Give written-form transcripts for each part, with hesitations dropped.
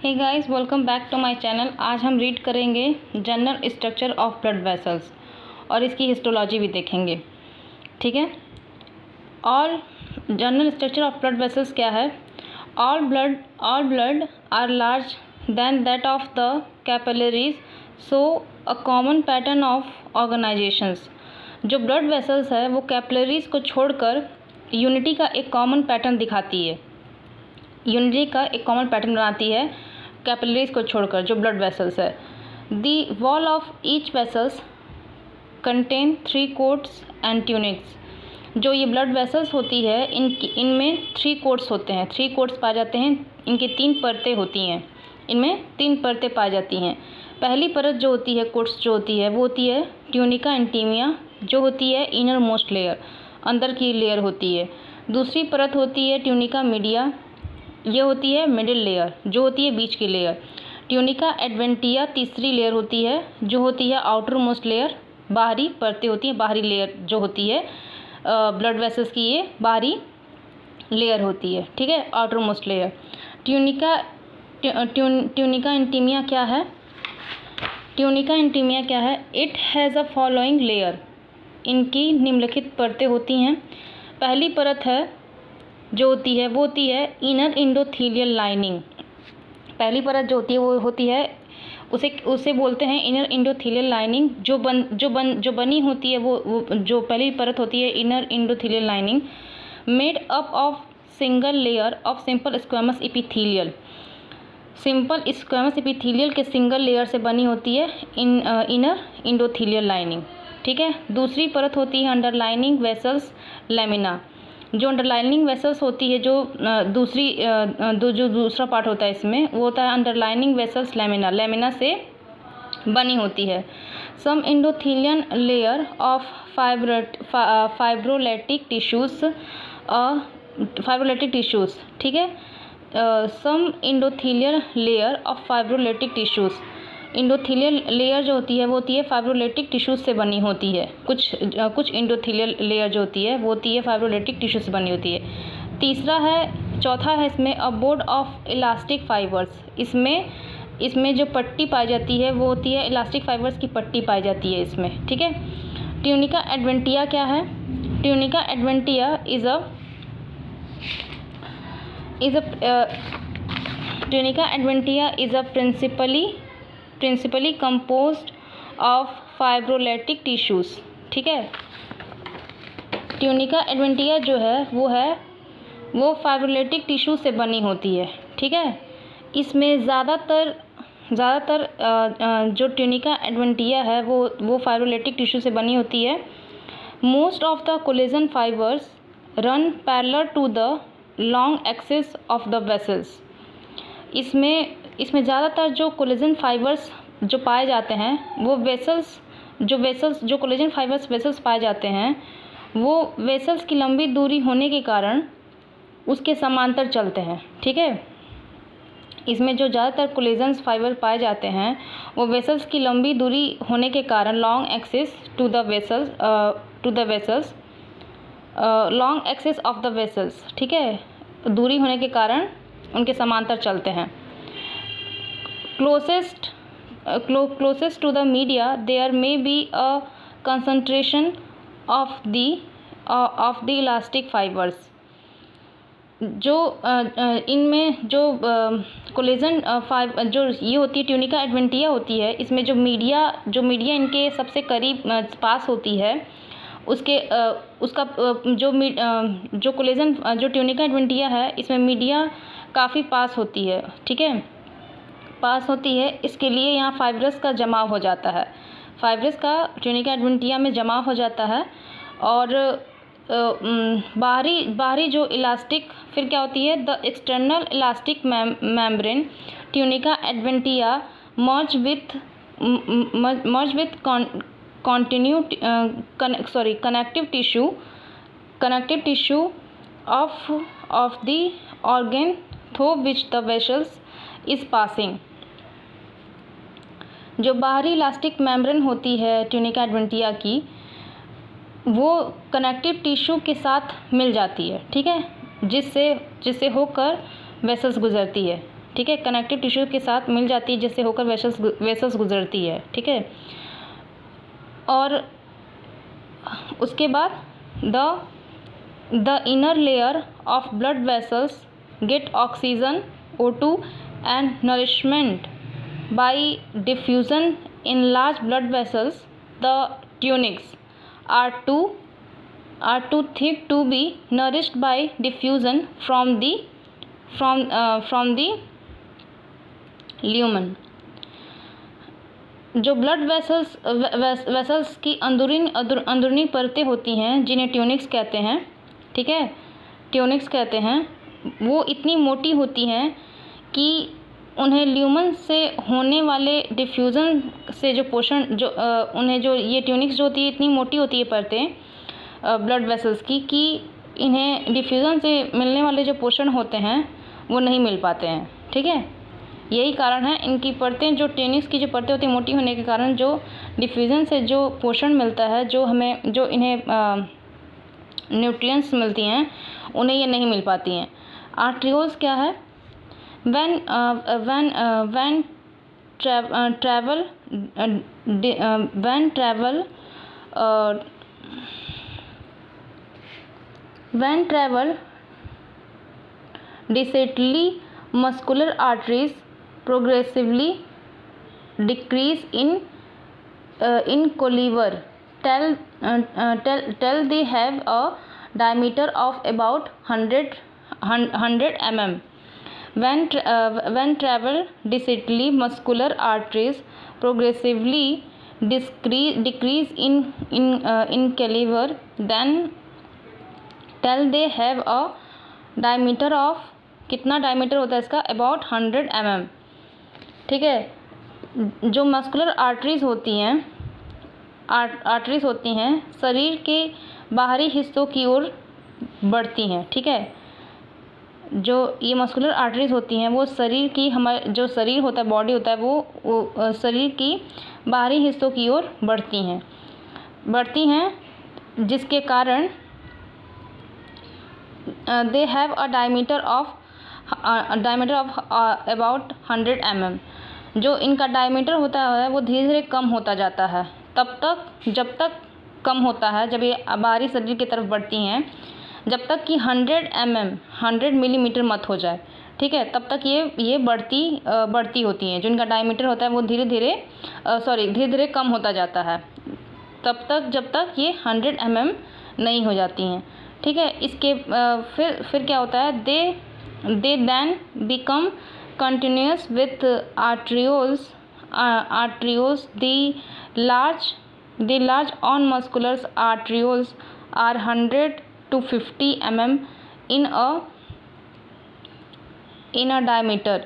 Hey guys, welcome back to my channel. आज हम read करेंगे general structure of blood vessels और इसकी हिस्टोलॉजी भी देखेंगे। ठीक है। All general structure of blood vessels क्या है? All blood are large then that of the capillaries, so a common pattern of organisations. जो ब्लड वेसल्स है वो कैपिलरीज को छोड़कर यूनिटी का एक कॉमन पैटर्न दिखाती है, यूनिटी का एक कॉमन पैटर्न बनाती है कैपिलरीज को छोड़कर जो ब्लड वेसल्स है। The wall of each vessels contain 3 quotes and tunics. जो ये ब्लड वेसल्स होती है इनमें 3 कोट्स होते हैं, 3 कोट्स पाए जाते हैं। इनकी 3 परतें होती हैं, इनमें 3 परतें पाई जाती हैं। पहली परत जो होती है, कोट्स जो होती है, वो होती है ट्यूनिका इंटीमिया, जो होती है इनर मोस्ट लेयर, अंदर की लेयर होती है। दूसरी परत होती है ट्यूनिका मीडिया, ये होती है मिडिल लेयर, जो होती है बीच की लेयर। ट्यूनिका एडवेंटिया तीसरी लेयर होती है, जो होती है आउटर मोस्ट लेयर, बाहरी परतें होती हैं, बाहरी लेयर जो होती है ब्लड वेसल्स की, ये बाहरी लेयर होती है। ठीक है, आउटर मोस्ट लेयर। ट्यूनिका इंटीमिया क्या है? ट्यूनिका इंटीमिया क्या है? It has a following layer. इनकी निम्नलिखित परतें होती हैं। पहली परत है जो होती है वो होती है इनर इंडोथीलियल लाइनिंग। पहली परत जो होती है वो होती है, उसे बोलते हैं इनर इंडोथीलियल लाइनिंग। जो बनी होती है वो जो पहली परत होती है inner endothelial lining, made up of single layer of simple squamous epithelial. Simple squamous epithelial के सिंगल लेयर से बनी होती है इनर इंडोथीलियल लाइनिंग। ठीक है। दूसरी परत होती है अंडरलाइनिंग वेसल्स लैमिना। जो अंडरलाइनिंग वेसल्स होती है, जो दूसरा पार्ट होता है इसमें, वो होता है अंडरलाइनिंग वेसल्स लैमिना, लैमिना से बनी होती है। Some endothelial layer of fibroelastic tissues. ठीक है। Some endothelial layer of fibroelastic tissues. Endothelial layer जो होती है वो होती है फाइब्रोलेटिक टिश्यूज़ से बनी होती है। कुछ इंडोथीलियल लेयर जो होती है वो होती है फाइब्रोलेटिक टिश्यू से बनी होती है। चौथा है इसमें अ बोर्ड ऑफ इलास्टिक फाइबर्स। इसमें जो पट्टी पाई जाती है वो होती है इलास्टिक फाइबर्स की पट्टी पाई जाती है इसमें। ठीक है। ट्यूनिका एडवेंटिया क्या है? Tunica adventitia is a principally composed of fibroelastic tissues. ठीक है। ट्यूनिका एडवेंटिया जो है वो फाइब्रोलेटिक टिश्यू से बनी होती है। ठीक है। इसमें ज़्यादातर जो ट्यूनिका एडवेंटिया है वो फाइब्रोलेटिक टिश्यू से बनी होती है। Most of the collagen fibres run parallel to the long axis of the vessels. इसमें ज़्यादातर जो कोलेजन फाइबर्स जो पाए जाते हैं वो जो कोलेजन फाइबर्स वेसल्स पाए जाते हैं वो वेसल्स की लंबी दूरी होने के कारण उसके समांतर चलते हैं। ठीक है। इसमें जो ज़्यादातर कोलेजन फाइबर पाए जाते हैं वो वेसल्स की लंबी दूरी होने के कारण long axis long axis of the vessels. ठीक है, दूरी होने के कारण उनके समांतर चलते हैं। Closest to the media there may be a concentration of the elastic fibres. इनमें जो कोलेजन जो ये होती है ट्यूनिका एडवेंटिया होती है, इसमें जो मीडिया इनके सबसे करीब पास होती है उसका जो कोलेजन जो ट्यूनिका एडवेंटिया है इसमें मीडिया काफ़ी पास होती है। ठीक है, पास होती है। इसके लिए यहाँ फाइब्रस का जमाव हो जाता है, फाइब्रस का ट्यूनिका एडवेंटिया में जमाव हो जाता है। और बाहरी जो इलास्टिक फिर क्या होती है, the external elastic membrane tunica adventitia merge with connective tissue of the organ through which the vessels is passing. जो बाहरी इलास्टिक मेम्ब्रेन होती है ट्यूनिका एडवेंटिया की, वो कनेक्टिव टिश्यू के साथ मिल जाती है। ठीक है, जिससे होकर वेसल्स गुजरती है। ठीक है, कनेक्टिव टिश्यू के साथ मिल जाती है, जिससे होकर वेसल्स गुजरती है। ठीक है, और उसके बाद the inner layer of blood vessels gate oxygen O2 and nourishment by diffusion in large blood vessels. The tunics are too thick to be nourished by diffusion from the lumen। जो blood vessels की अंदरूनी परतें होती हैं, जिन्हें tunics कहते हैं, ठीक है, ट्यूनिक्स कहते हैं, वो इतनी मोटी होती हैं कि उन्हें ल्यूमन से होने वाले डिफ्यूज़न से जो पोषण उन्हें जो ये ट्यूनिक्स जो होती है इतनी मोटी होती है परतें ब्लड वेसल्स की कि इन्हें डिफ्यूज़न से मिलने वाले जो पोषण होते हैं वो नहीं मिल पाते हैं। ठीक है, यही कारण है इनकी परतें, जो ट्यूनिक्स की जो परतें होती हैं मोटी होने के कारण जो डिफ्यूज़न से जो पोषण मिलता है, जो इन्हें न्यूट्रिएंट्स मिलती हैं, उन्हें ये नहीं मिल पाती हैं। आर्ट्रियोल्स क्या है? when travel decently, muscular arteries progressively decrease in caliber till they have a diameter of about 100 mm. When travel decently, muscular arteries progressively decrease in caliber then till they have a diameter of, कितना diameter होता है इसका? about 100 mm। ठीक है, जो muscular arteries होती हैं शरीर के बाहरी हिस्सों की ओर बढ़ती हैं। ठीक है, जो ये मस्कुलर आर्टरीज़ होती हैं वो शरीर की, हमारे जो शरीर होता है, बॉडी होता है, वो शरीर की बाहरी हिस्सों की ओर बढ़ती हैं, जिसके कारण they have a diameter of about 100 mm। जो इनका डायमीटर होता है वो धीरे धीरे कम होता जाता है, जब तक कम होता है, जब ये बाहरी शरीर की तरफ बढ़ती हैं, जब तक कि 100 मिलीमीटर मत हो जाए। ठीक है, तब तक ये बढ़ती होती हैं। जो इनका डायमीटर होता है वो धीरे धीरे कम होता जाता है, तब तक जब तक ये 100 mm नहीं हो जाती हैं। ठीक है, इसके फिर क्या होता है? They then become continuous with arterioles. The large on muscular arterioles are 100 to 50 mm in a diameter।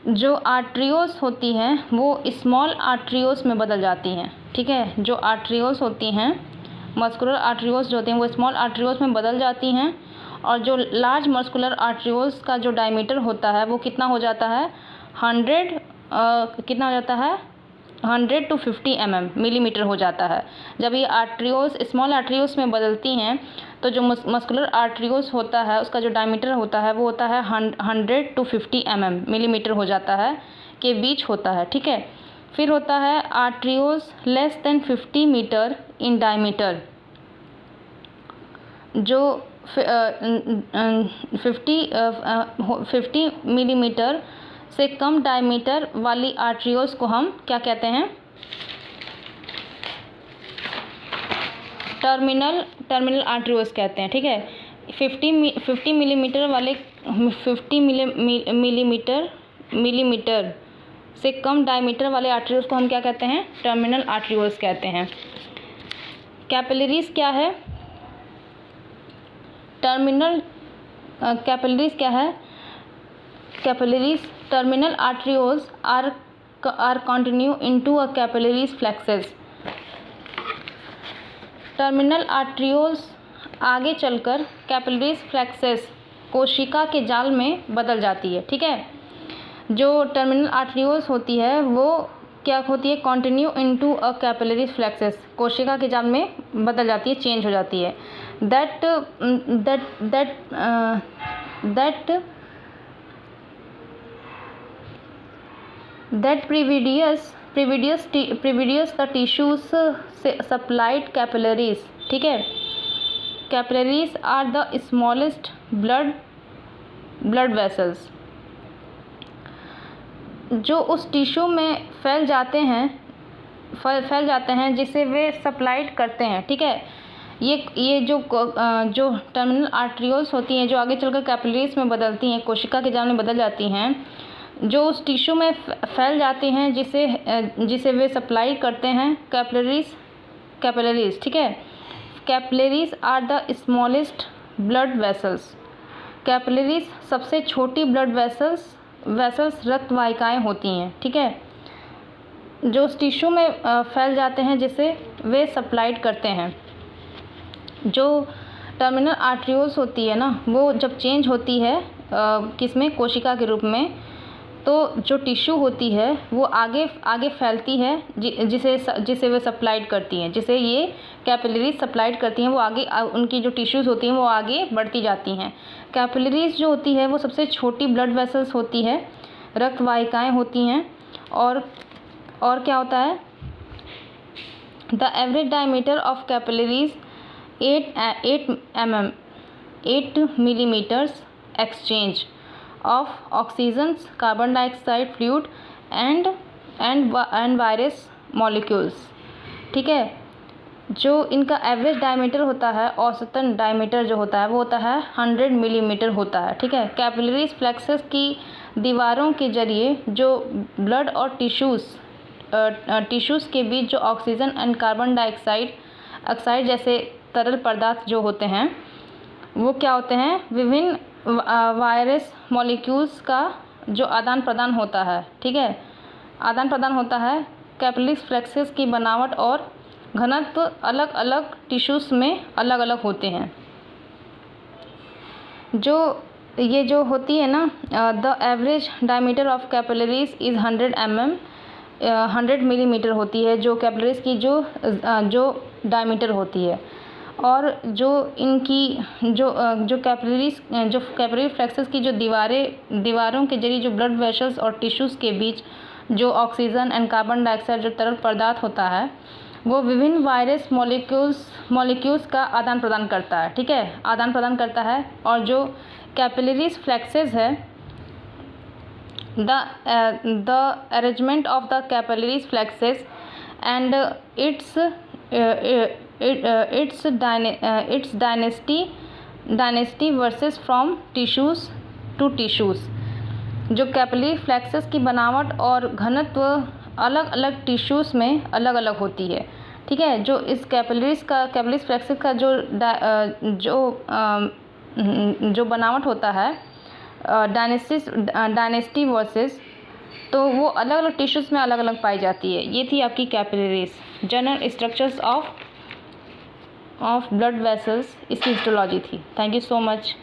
जो आर्ट्रियोल्स होती हैं वो स्मॉल आर्ट्रियोल्स में बदल जाती हैं। ठीक है, जो आर्ट्रियोल्स होती हैं, मस्कुलर आर्ट्रियोल्स जो होती हैं वो स्मॉल आर्ट्रियोल्स में बदल जाती हैं, और जो लार्ज मस्कुलर आर्ट्रियोल्स का जो डायमीटर होता है वो कितना हो जाता है? 100 to 50 mm मिलीमीटर हो जाता है। जब ये आर्ट्रियोल्स स्मॉल आर्ट्रियोल्स में बदलती हैं तो जो मस्कुलर आर्ट्रियोल्स होता है उसका जो डायमीटर होता है वो होता है 100 to 50 mm मिलीमीटर हो जाता है के बीच होता है। ठीक है, फिर होता है arterioles less than 50 metre in diameter. जो 50 मिलीमीटर से कम डायमीटर वाली आर्ट्रियोल्स को हम क्या कहते हैं? टर्मिनल आर्ट्रियोल्स कहते हैं। ठीक है, 50 मिलीमीटर से कम डायमीटर वाले आर्ट्रियोल्स को हम क्या कहते हैं? टर्मिनल आर्ट्रियोल्स कहते हैं। कैपिलरीज क्या है? कैपिलरीज क्या है? Capillaries, terminal arterioles are continue into a capillaries flexes। Terminal arterioles आगे चलकर कैपिलरीज फ्लेक्सेस कोशिका के जाल में बदल जाती है। ठीक है, जो टर्मिनल आर्ट्रियोल्स होती है वो क्या होती है? Continue into a capillaries flexes, कोशिका के जाल में बदल जाती है, चेंज हो जाती है। that previous the tissues supplied capillaries, ठीक है। capillaries are the smallest blood vessels, जो उस टिश्यू में फैल जाते हैं जिसे वे सप्लाइड करते हैं, ठीक है। ये जो टर्मिनल आर्टरियोल्स होती हैं, जो आगे चलकर कैपिलरीज में बदलती हैं, कोशिका के जाल में बदल जाती हैं, जो उस टिश्यू में फैल जाती हैं जिसे वे सप्लाई करते हैं, कैपिलरीज, ठीक है। Capillaries are the smallest blood vessels, capillaries सबसे छोटी ब्लड वेसल्स रक्त वाहिकाएँ होती हैं, ठीक है, जो उस टिश्यू में फैल जाते हैं जिसे वे सप्लाइड करते हैं। जो टर्मिनल आर्टरियोल्स होती है ना, वो जब चेंज होती है किसमें, कोशिका के रूप में, तो जो टिश्यू होती है वो आगे फैलती है जिसे वे सप्लाइड करती हैं, जिसे ये कैपिलरीज सप्लाइड करती हैं, वो आगे उनकी जो टिश्यूज़ होती हैं वो आगे बढ़ती जाती हैं। कैपिलरीज जो होती है वो सबसे छोटी ब्लड वेसल्स होती है, रक्त वाहिकाएँ होती हैं। और क्या होता है, the average diameter of capillaries 8 millimeters, exchange of oxygens, carbon dioxide fluid and virus molecules, ठीक है। जो इनका एवरेज डायमीटर होता है, औसतन डायमीटर जो होता है वो होता है 100 मिलीमीटर होता है, ठीक है। कैपिलरीज फ्लेक्सस की दीवारों के जरिए जो ब्लड और टिश्यूज़ के बीच जो ऑक्सीजन एंड कार्बन डाइऑक्साइड जैसे तरल पदार्थ जो होते हैं वो क्या होते हैं, विभिन्न वायरस मॉलिक्यूल्स का जो आदान प्रदान होता है, ठीक है, आदान प्रदान होता है। कैपिलरीज फ्लेक्सस की बनावट और घनत्व अलग अलग टिश्यूज़ में अलग अलग होते हैं। ये जो होती है ना, the average diameter of capillaries is 100 millimetre होती है, जो कैपिलरीज की जो डायमीटर होती है। और जो इनकी जो कैपिलरी फ्लेक्सस की जो दीवारों के जरिए जो ब्लड वेसल्स और टिश्यूज़ के बीच जो ऑक्सीजन एंड कार्बन डाइऑक्साइड जो तरल पदार्थ होता है वो विभिन्न वायरस मॉलिक्यूल्स का आदान प्रदान करता है, ठीक है, आदान प्रदान करता है। और जो कैपिलरीज फ्लेक्सस है, the arrangement of the capillaries plexus and its density varies from tissues to tissues. जो कैपिलरी फ्लेक्सस की बनावट और घनत्व अलग अलग टिश्यूज़ में अलग अलग होती है, ठीक है। जो इस कैपिलरीज फ्लेक्सस का जो बनावट होता है, डायनेस्टी वर्सेस, तो वो अलग अलग टिश्यूज़ में अलग अलग पाई जाती है। ये थी आपकी capillaries, general structures of blood vessels, इसकी हिस्टोलॉजी थी। Thank you so much.